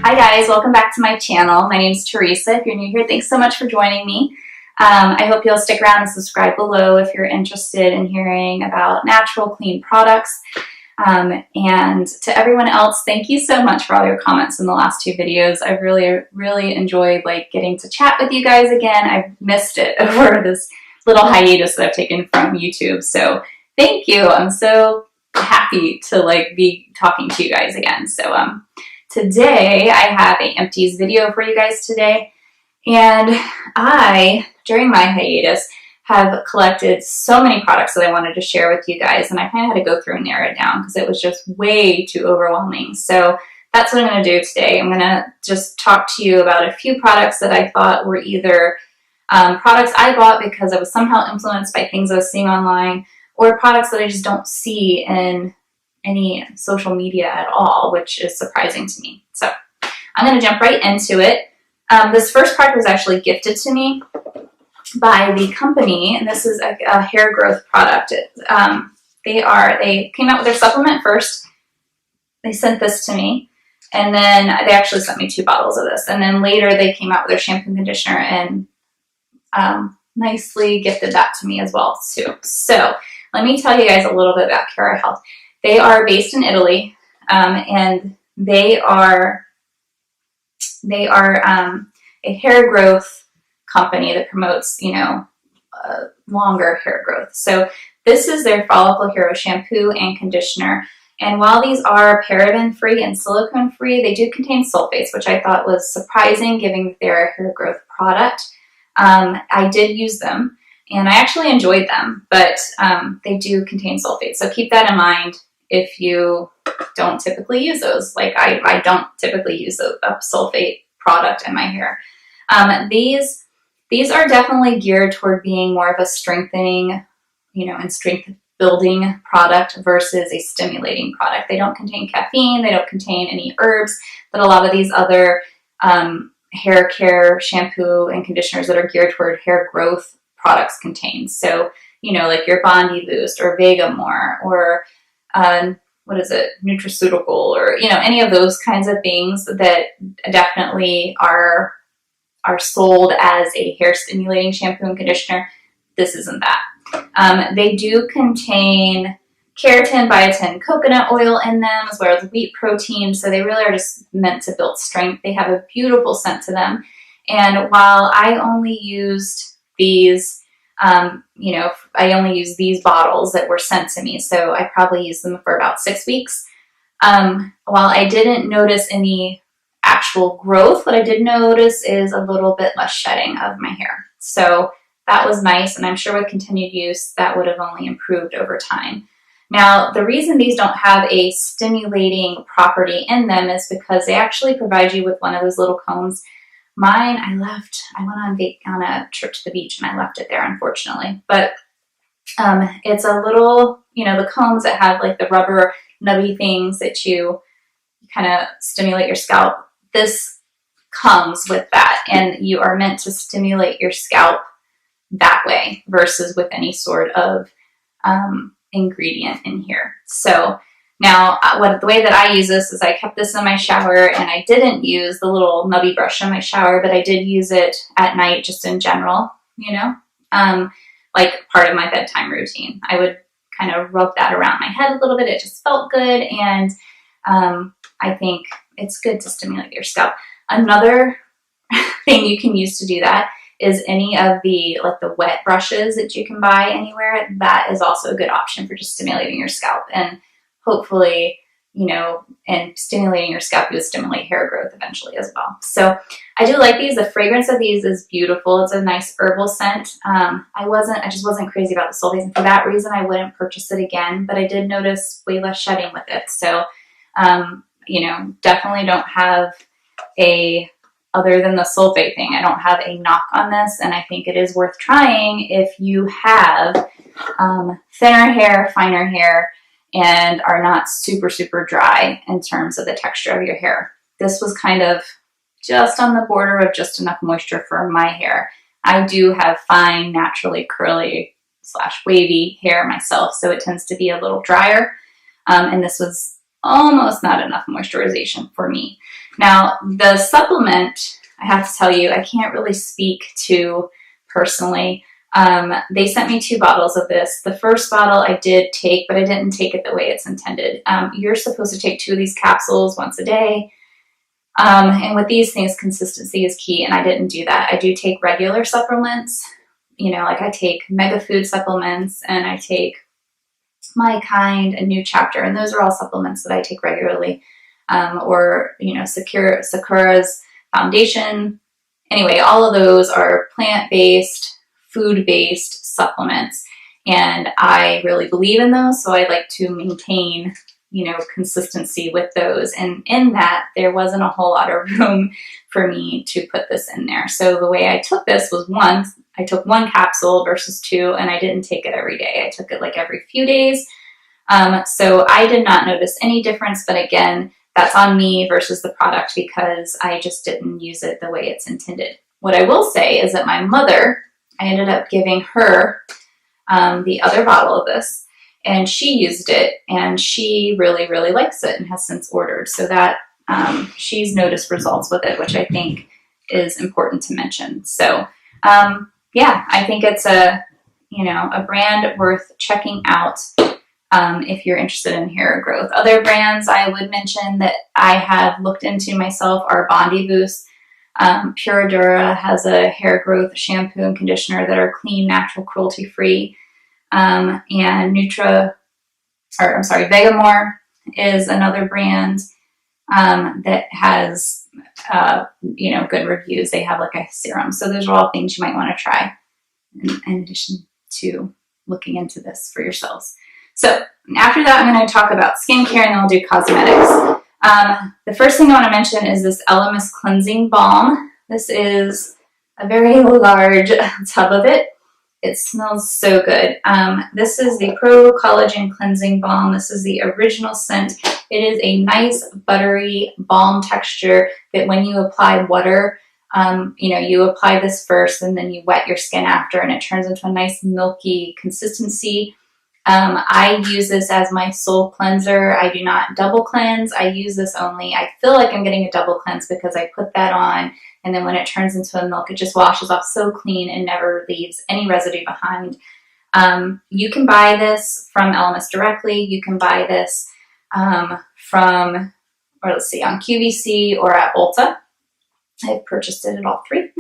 Hi guys, welcome back to my channel. My name is Teresa. If you're new here, thanks so much for joining me. I hope you'll stick around and subscribe below if you're interested in hearing about natural, clean products. And to everyone else, thank you so much for all your comments in the last two videos. I've really enjoyed getting to chat with you guys again. I've missed it over this little hiatus that I've taken from YouTube. So thank you. I'm so happy to be talking to you guys again. So today I have a Empties video for you guys today. And I, during my hiatus, have collected so many products that I wanted to share with you guys, and I kind of had to go through and narrow it down because it was just way too overwhelming. So that's what I'm going to do today. I'm going to just talk to you about a few products that I thought were either products I bought because I was somehow influenced by things I was seeing online, or products that I just don't see in any social media at all, which is surprising to me. So I'm going to jump right into it. This first product was actually gifted to me by the company, and this is a hair growth product. They came out with their supplement first. They sent this to me, and then they actually sent me 2 bottles of this, and then later they came out with their shampoo and conditioner and nicely gifted that to me as well too. So let me tell you guys a little bit about KeraHealth. They are based in Italy, and they are a hair growth company that promotes, longer hair growth. So this is their Follicle Hero shampoo and conditioner. And while these are paraben-free and silicone-free, they do contain sulfates, which I thought was surprising given that they're a hair growth product. I did use them, and I actually enjoyed them, but they do contain sulfates. So keep that in mind if you don't typically use those. I don't typically use a sulfate product in my hair. These are definitely geared toward being more of a strengthening, and strength building product versus a stimulating product. They don't contain caffeine. They don't contain any herbs that a lot of these other hair care shampoo and conditioners that are geared toward hair growth products contain. So, like your Bondi Boost or Vegamore or Nutraceutical, or any of those kinds of things that definitely are sold as a hair stimulating shampoo and conditioner. This isn't that. They do contain keratin, biotin, coconut oil in them, as well as wheat protein. So they really are just meant to build strength. They have a beautiful scent to them. And while I only used these, I only used these bottles that were sent to me. So I probably used them for about 6 weeks. While I didn't notice any actual growth, what I did notice is a little bit less shedding of my hair. So that was nice. And I'm sure with continued use, that would have only improved over time. Now, the reason these don't have a stimulating property in them is because they actually provide you with one of those little combs. Mine, I went on a trip to the beach and I left it there, unfortunately. But it's a little, the combs that have the rubber nubby things that you kind of stimulate your scalp. This comes with that, and you are meant to stimulate your scalp that way versus with any sort of ingredient in here. So now the way that I use this is I kept this in my shower, and I didn't use the little nubby brush in my shower, but I did use it at night just in general, like part of my bedtime routine. I would kind of rub that around my head a little bit. It just felt good, and I think it's good to stimulate your scalp. Another thing you can use to do that is any of the wet brushes that you can buy anywhere. That is also a good option for just stimulating your scalp, and hopefully, and stimulating your scalp, you would stimulate hair growth eventually as well. So I do like these. The fragrance of these is beautiful. It's a nice herbal scent. I just wasn't crazy about the sulfates, and for that reason, I wouldn't purchase it again, but I did notice way less shedding with it. So, definitely don't have other than the sulfate thing, I don't have a knock on this, and I think it is worth trying if you have thinner hair, finer hair, and are not super, super dry in terms of the texture of your hair. This was kind of just on the border of just enough moisture for my hair. I do have fine, naturally curly / wavy hair myself, so it tends to be a little drier, and this was almost not enough moisturization for me. Now, the supplement, I have to tell you, I can't really speak to personally. They sent me 2 bottles of this. The first bottle I did take, but I didn't take it the way it's intended. You're supposed to take 2 of these capsules once a day. And with these things, consistency is key, and I didn't do that. I do take regular supplements, like I take Mega Food supplements, and I take My Kind, a New Chapter, and those are all supplements that I take regularly. Or Sakura's Foundation. Anyway, all of those are plant-based, food-based supplements, and I really believe in those, so I like to maintain consistency with those. And in that, there wasn't a whole lot of room for me to put this in there. So the way I took this was I took 1 capsule versus 2, and I didn't take it every day. I took it like every few days. So I did not notice any difference, but again, that's on me versus the product because I just didn't use it the way it's intended. What I will say is that my mother, I ended up giving her the other bottle of this, and she used it, and she really, really likes it and has since ordered. So that she's noticed results with it, which I think is important to mention. So yeah, I think it's a brand worth checking out if you're interested in hair growth. Other brands I would mention that I have looked into myself are Bondi Boost. Puradura has a hair growth shampoo and conditioner that are clean, natural, cruelty-free. And Vegamore is another brand that has good reviews. They have like a serum. So those are all things you might want to try in addition to looking into this for yourselves. So after that, I'm going to talk about skincare, and then I'll do cosmetics. The first thing I want to mention is this Elemis Cleansing Balm. This is a very large tub of it. It smells so good. This is the Pro Collagen Cleansing Balm. This is the original scent. It is a nice buttery balm texture that when you apply water, you apply this first and then you wet your skin after, and it turns into a nice milky consistency. I use this as my sole cleanser. I do not double cleanse. I use this only. I feel like I'm getting a double cleanse because I put that on, and then when it turns into a milk, it just washes off so clean and never leaves any residue behind. You can buy this from Elemis directly. You can buy this on QVC or at Ulta. I've purchased it at all 3.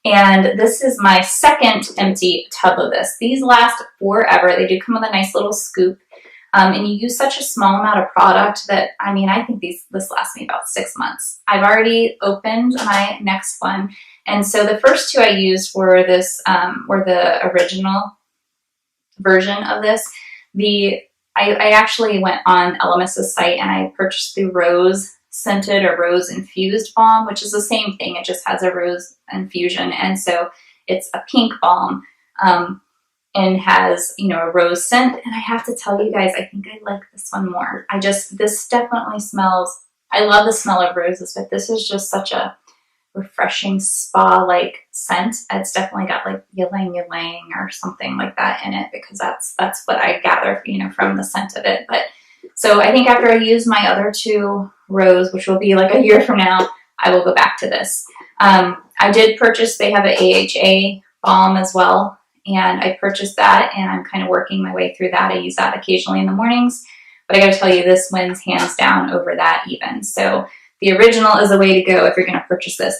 And this is my second empty tub of this. These last forever. They do come with a nice little scoop. And you use such a small amount of product that, I think this lasts me about 6 months. I've already opened my next one. And so the first 2 I used were the original version of this. I actually went on Elemis' site and I purchased the rose scented or rose infused balm, which is the same thing. It just has a rose infusion. And so it's a pink balm and has, a rose scent. And I have to tell you guys, I think I like this one more. This definitely smells, I love the smell of roses, but this is just such a refreshing spa-like scent. It's definitely got like ylang ylang or something like that in it, because that's what I gather, from the scent of it. But so I think after I use my other 2 rose, which will be like a year from now, I will go back to this. I did purchase, they have an AHA balm as well, and I purchased that, and I'm kind of working my way through that. I use that occasionally in the mornings, but I got to tell you, this wins hands down over that even. So the original is the way to go if you're going to purchase this.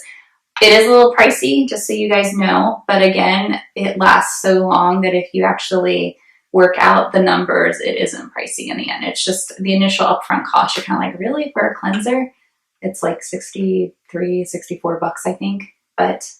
It is a little pricey, just so you guys know, but again, it lasts so long that if you actually work out the numbers, it isn't pricey in the end. It's just the initial upfront cost. You're kind of like, really, for a cleanser? It's like $63, $64, I think, but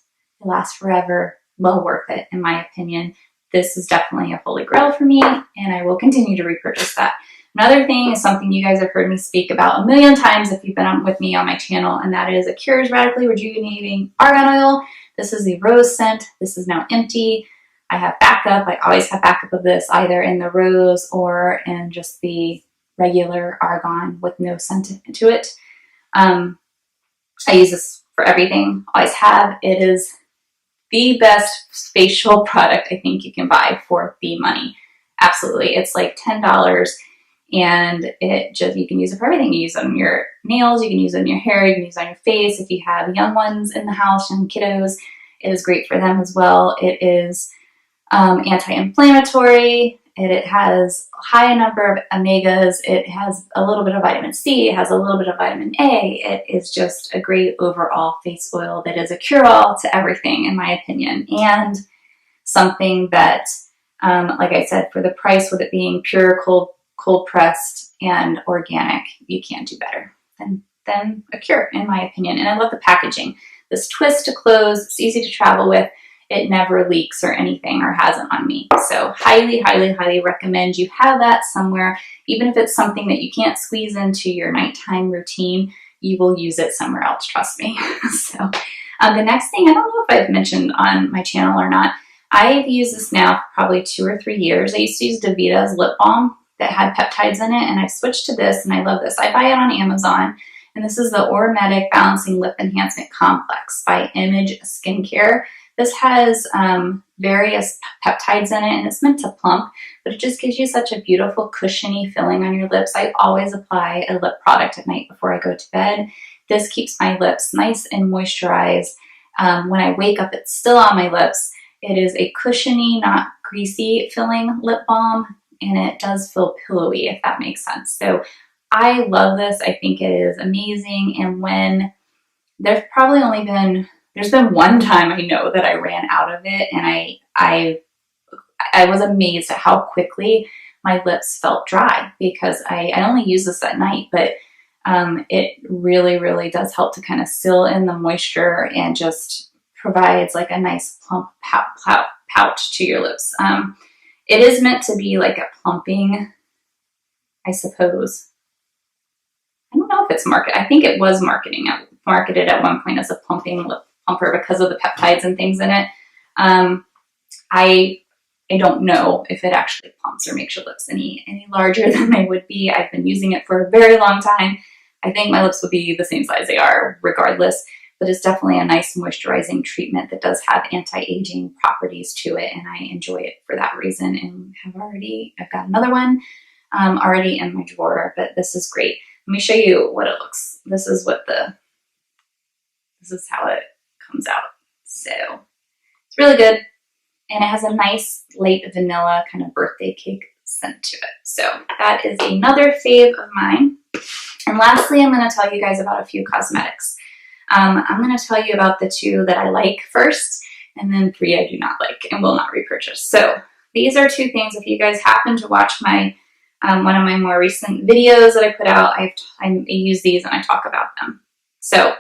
it lasts forever. Well worth it, in my opinion. This is definitely a holy grail for me, and I will continue to repurchase that. Another thing is something you guys have heard me speak about a million times if you've been on with me on my channel, and that is a Keurig Radically Rejuvenating Argan Oil. This is the rose scent. This is now empty. I have backup. I always have backup of this, either in the rose or in just the regular argan with no scent to it. I use this for everything. Always have. It is the best facial product I think you can buy for the money. Absolutely. It's like $10, And you can use it for everything. You use it on your nails, you can use it on your hair, you can use it on your face. If you have young ones in the house, young kiddos, it is great for them as well. It is anti-inflammatory. It has a high number of omegas. It has a little bit of vitamin C. It has a little bit of vitamin A. It is just a great overall face oil that is a cure-all to everything, in my opinion. And something that, like I said, for the price, with it being pure, cold pressed, and organic, you can't do better than a cure, in my opinion. And I love the packaging. This twist to close, it's easy to travel with. It never leaks or anything, or hasn't on me. So highly, highly, highly recommend you have that somewhere. Even if it's something that you can't squeeze into your nighttime routine, you will use it somewhere else, trust me. So the next thing, I don't know if I've mentioned on my channel or not, I've used this now for probably 2 or 3 years. I used to use Davita's lip balm that had peptides in it, and I've switched to this, and I love this. I buy it on Amazon, and this is the Aromatic Balancing Lip Enhancement Complex by Image Skincare. This has various peptides in it, and it's meant to plump, but it just gives you such a beautiful, cushiony feeling on your lips. I always apply a lip product at night before I go to bed. This keeps my lips nice and moisturized. When I wake up, it's still on my lips. It is a cushiony, not greasy feeling lip balm, and it does feel pillowy, if that makes sense. So I love this. I think it is amazing. And when there's been one time I know that I ran out of it, and I was amazed at how quickly my lips felt dry, because I only use this at night, but it really, really does help to kind of seal in the moisture and just provides like a nice plump pouch to your lips. It is meant to be like a plumping, I suppose. I don't know if it's marketed. I think it was marketed at one point as a plumping lip plumper because of the peptides and things in it. I don't know if it actually plumps or makes your lips any larger than they would be. I've been using it for a very long time. I think my lips would be the same size they are regardless, but it's definitely a nice moisturizing treatment that does have anti-aging properties to it, and I enjoy it for that reason, and I've got another one already in my drawer, but this is great. Let me show you what it looks. This is how it comes out. So it's really good, and it has a nice light vanilla kind of birthday cake scent to it. So that is another fave of mine. And lastly, I'm going to tell you guys about a few cosmetics. I'm going to tell you about the 2 that I like first, and then 3 I do not like and will not repurchase. So these are 2 things. If you guys happen to watch my one of my more recent videos that I put out, I use these and I talk about them. So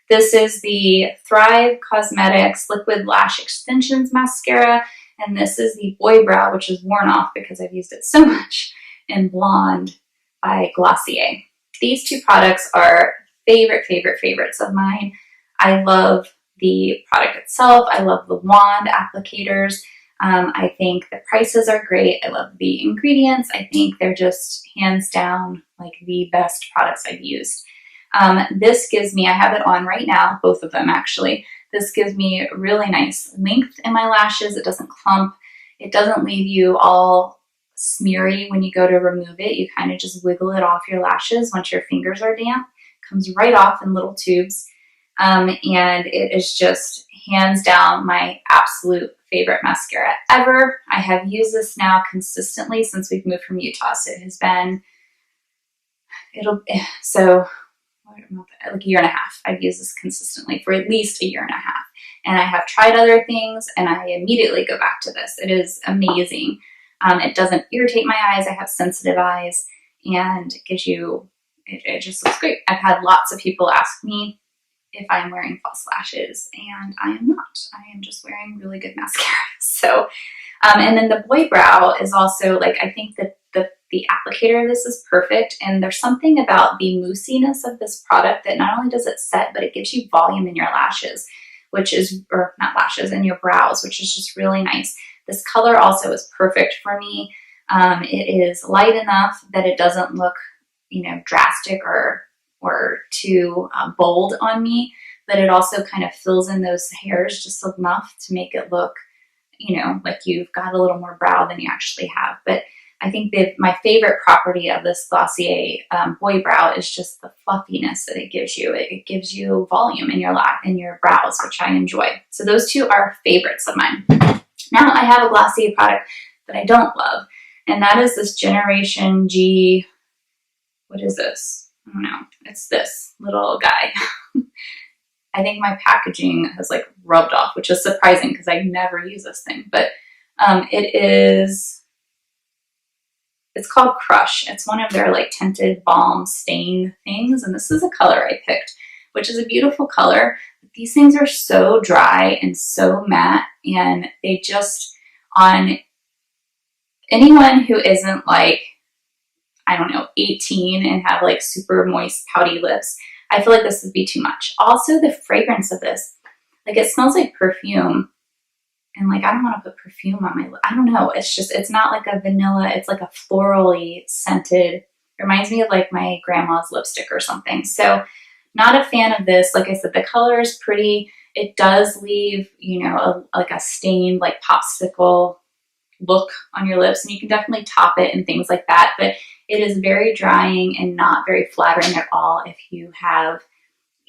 this is the Thrive Cosmetics Liquid Lash Extensions Mascara, and this is the Boy Brow, which is worn off because I've used it so much, in Blonde by Glossier. These 2 products are favorites of mine. I love the product itself. I love the wand applicators. I think the prices are great. I love the ingredients. I think they're just hands down like the best products I've used. This gives me, I have it on right now, both of them actually. This gives me really nice length in my lashes. It doesn't clump. It doesn't leave you all smeary when you go to remove it. You kind of just wiggle it off your lashes once your fingers are damp. It comes right off in little tubes. And it is just hands down my absolute favorite mascara ever. I have used this now consistently since we've moved from Utah. So it has been, like a year and a half. I've used this consistently for at least a year and a half. And I have tried other things, and I immediately go back to this. It is amazing. It doesn't irritate my eyes. I have sensitive eyes, and it just looks great. I've had lots of people ask me if I'm wearing false lashes, and I am not. I am just wearing really good mascara. So, and then the Boy Brow is also like, I think that the applicator of this is perfect, and there's something about the moussiness of this product that not only does it set, but it gives you volume in your lashes, or not lashes, in your brows, which is just really nice. This color also is perfect for me. It is light enough that it doesn't look, drastic or too bold on me, but it also kind of fills in those hairs just enough to make it look, like you've got a little more brow than you actually have. But I think that my favorite property of this Glossier Boy Brow is just the fluffiness that it gives you. It gives you volume in your brows, which I enjoy. So those two are favorites of mine. Now I have a Glossier product that I don't love, and that is this Generation G. What is this? I don't know. It's this little guy. I think my packaging has like rubbed off, which is surprising because I never use this thing. But it's called Crush. It's one of their like tinted balm stain things. And this is a color I picked, which is a beautiful color. But these things are so dry and so matte, and they just, on anyone who isn't like, I don't know, 18 and have like super moist, pouty lips, I feel like this would be too much. Also, the fragrance of this, like it smells like perfume. And like, I don't want to put perfume on my lip. I don't know. It's just, it's not like a vanilla. It's like a florally scented. It reminds me of like my grandma's lipstick or something. So not a fan of this. Like I said, the color is pretty. It does leave, you know, like a stained, like popsicle look on your lips. And you can definitely top it and things like that. But it is very drying and not very flattering at all if you have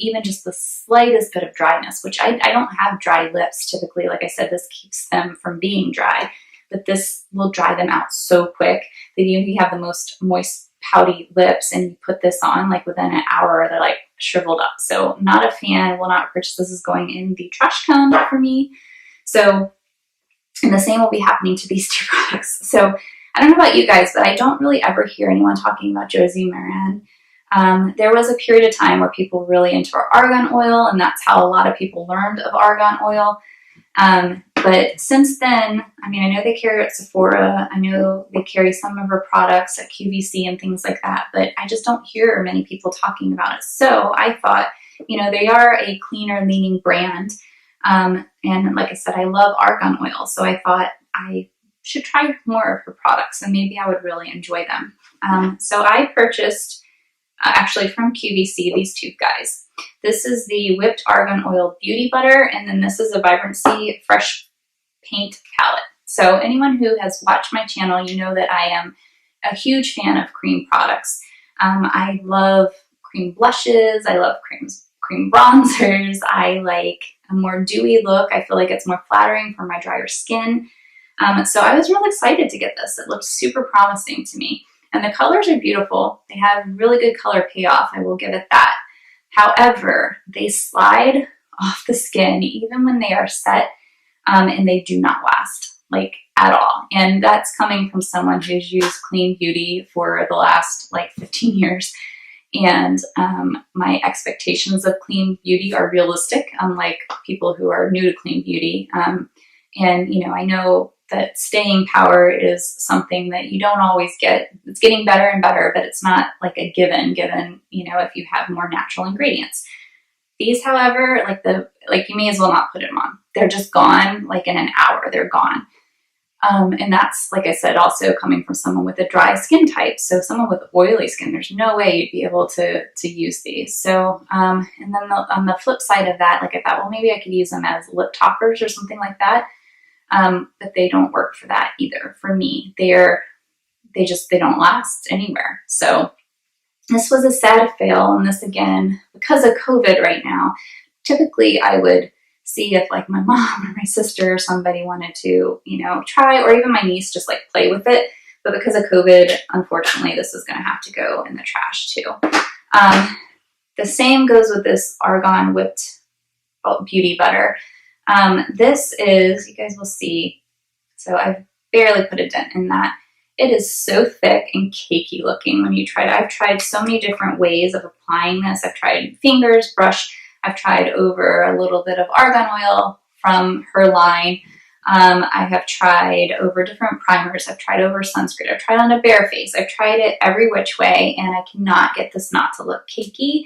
even just the slightest bit of dryness, which I don't have dry lips typically. Like I said, this keeps them from being dry, but this will dry them out so quick that even if you have the most moist, pouty lips and you put this on, like within an hour, they're like shriveled up. So not a fan, will not purchase. This is going in the trash can for me. So, and the same will be happening to these two products. So I don't know about you guys, but I don't really ever hear anyone talking about Josie Maran. There was a period of time where people were really into argan oil, and that's how a lot of people learned of argan oil. But since then, I mean, I know they carry it at Sephora. I know they carry some of her products at QVC and things like that, but I just don't hear many people talking about it. So I thought, you know, they are a cleaner leaning brand. And like I said, I love argan oil. So I thought I should try more of her products and maybe I would really enjoy them. So I purchased actually from QVC, these two guys. This is the Whipped Argan Oil Beauty Butter, and then this is a Vibrancy Fresh Paint Palette. So anyone who has watched my channel, you know that I am a huge fan of cream products. I love cream blushes. I love cream bronzers. I like a more dewy look. I feel like it's more flattering for my drier skin. So I was really excited to get this. It looked super promising to me. And the colors are beautiful. They have really good color payoff. I will give it that. However, they slide off the skin even when they are set, and they do not last, like at all. And that's coming from someone who's used clean beauty for the last like 15 years. And my expectations of clean beauty are realistic, unlike people who are new to clean beauty. And, you know, I know that staying power is something that you don't always get. It's getting better and better, but it's not like a given, you know, if you have more natural ingredients. These, however, like you may as well not put them on. They're just gone, like in an hour, they're gone. And that's, like I said, also coming from someone with a dry skin type. So someone with oily skin, there's no way you'd be able to use these. So, and then on the flip side of that, like I thought, well, maybe I could use them as lip toppers or something like that. But they don't work for that either. For me, they don't last anywhere. So this was a sad fail. And this, again, because of COVID right now, typically I would see if like my mom or my sister or somebody wanted to, you know, try, or even my niece just like play with it. But because of COVID, unfortunately, this is going to have to go in the trash too. The same goes with this Argan Whipped Beauty Butter. This is, you guys will see, so I've barely put a dent in that. It is so thick and cakey looking when you try it. I've tried so many different ways of applying this. I've tried fingers, brush. I've tried over a little bit of argan oil from her line. I have tried over different primers. I've tried over sunscreen. I've tried on a bare face. I've tried it every which way, and I cannot get this not to look cakey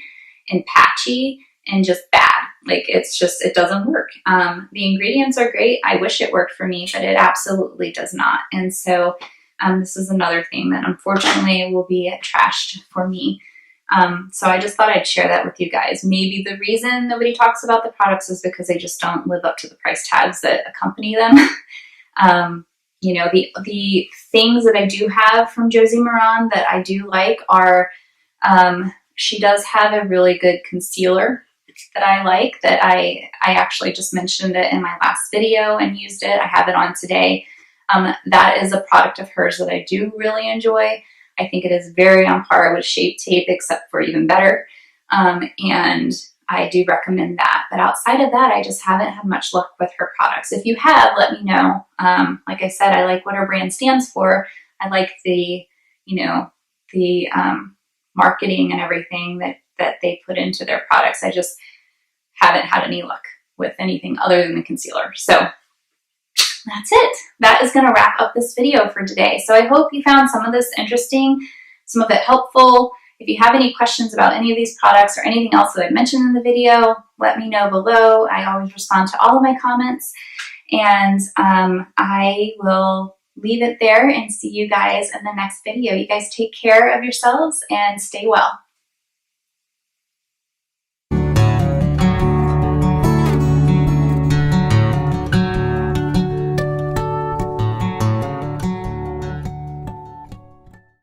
and patchy and just bad. Like it's just, it doesn't work. The ingredients are great. I wish it worked for me, but it absolutely does not. And so this is another thing that unfortunately will be trashed for me. So I just thought I'd share that with you guys. Maybe the reason nobody talks about the products is because they just don't live up to the price tags that accompany them. You know, the things that I do have from Josie Moran that I do like are, she does have a really good concealer that I like, that I actually just mentioned it in my last video and used it. I have it on today. That is a product of hers that I do really enjoy. I think it is very on par with Shape Tape, except for even better. And I do recommend that. But outside of that, I just haven't had much luck with her products. If you have, let me know. Like I said, I like what her brand stands for. I like the, you know, the marketing and everything that they put into their products. I just haven't had any luck with anything other than the concealer. So that's it. That is going to wrap up this video for today. So I hope you found some of this interesting, some of it helpful. If you have any questions about any of these products or anything else that I mentioned in the video, let me know below. I always respond to all of my comments. And I will leave it there and see you guys in the next video. You guys take care of yourselves and stay well.